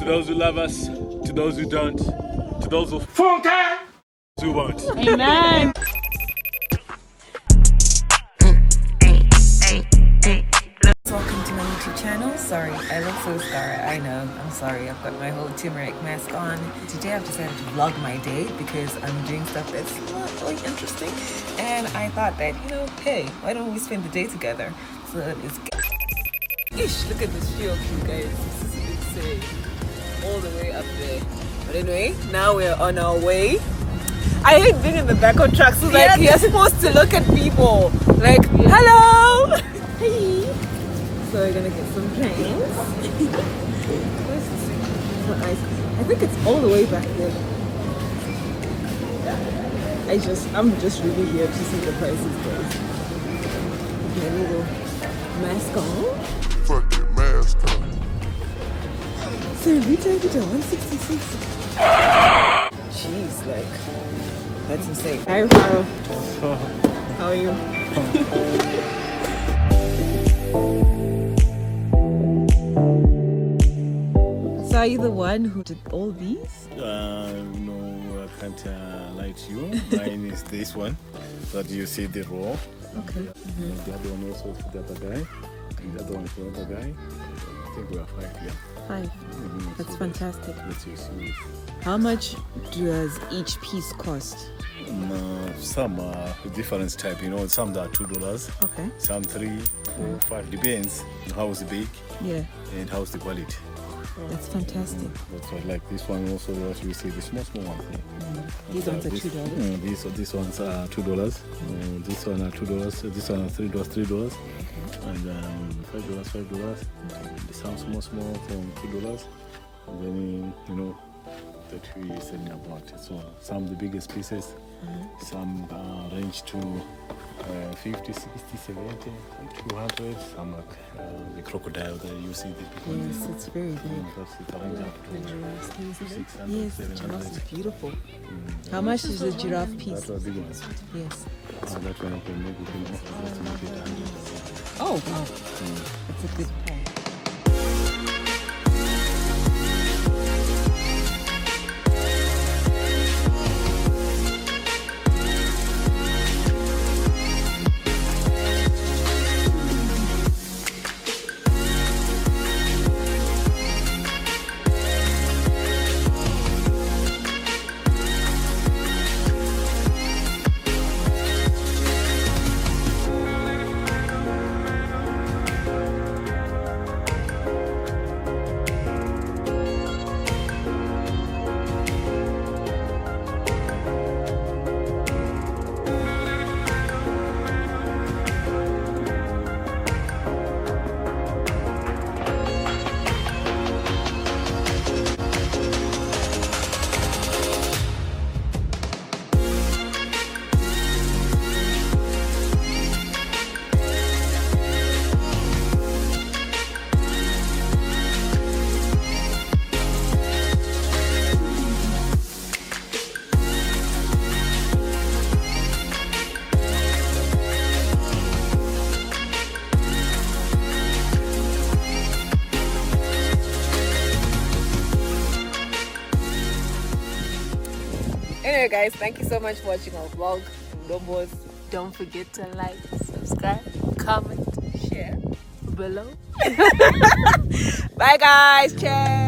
To those who love us, to those who don't, to those who won't. Amen. Welcome to my YouTube channel. Sorry, I look so scarred. I know. I'm sorry. I've got my whole turmeric mask on. Today I've decided to vlog my day because I'm doing stuff that's not really interesting. And I thought that, hey, why don't we spend the day together? So it's... Ish, look at this field, you guys. This is insane. All the way up there. But anyway, now we're on our way. I hate being in the back of trucks. So like, you're supposed to look at people. Like, hello! Hey! So we're gonna get some drinks. Where's this? I think it's all the way back there. I'm just really here to see the prices, guys. Okay, little mask on. Fucking mask on. So retail 166. Jeez, like that's insane. Hi, Raro. How are you? So are you the one who did all these? No, I can't lie to you. Mine is this one that you see the raw. Okay. And the other one also is the other guy. And the other one is the other guy. I think we are 5 here. 5. That's so fantastic. Let's see. How much does each piece cost? Some are different type, some that are $2, Okay. some 3, 4, 5, depends on how it's big Yeah. and how's the quality. That's fantastic. That's why, like this one also, what you see, the small ones. These ones are $2. These ones are $2. This one are $2. This one are $3. And $5. Some small from $2. And then that we selling about. So some of the biggest pieces, some range to 50, 60, 70, 200. Some like the crocodile that you see the big one. Yes, it's very big. That's the range up to 600, Yes, the 700. giraffe is beautiful. How much is the giraffe piece? That's our big ones. Yes. That one you can make it just make it 100. Oh, wow. That's a good price. Anyway guys, thank you so much for watching our vlog. Dombos, Don't forget to like, subscribe, comment, share below. bye guys, cheers.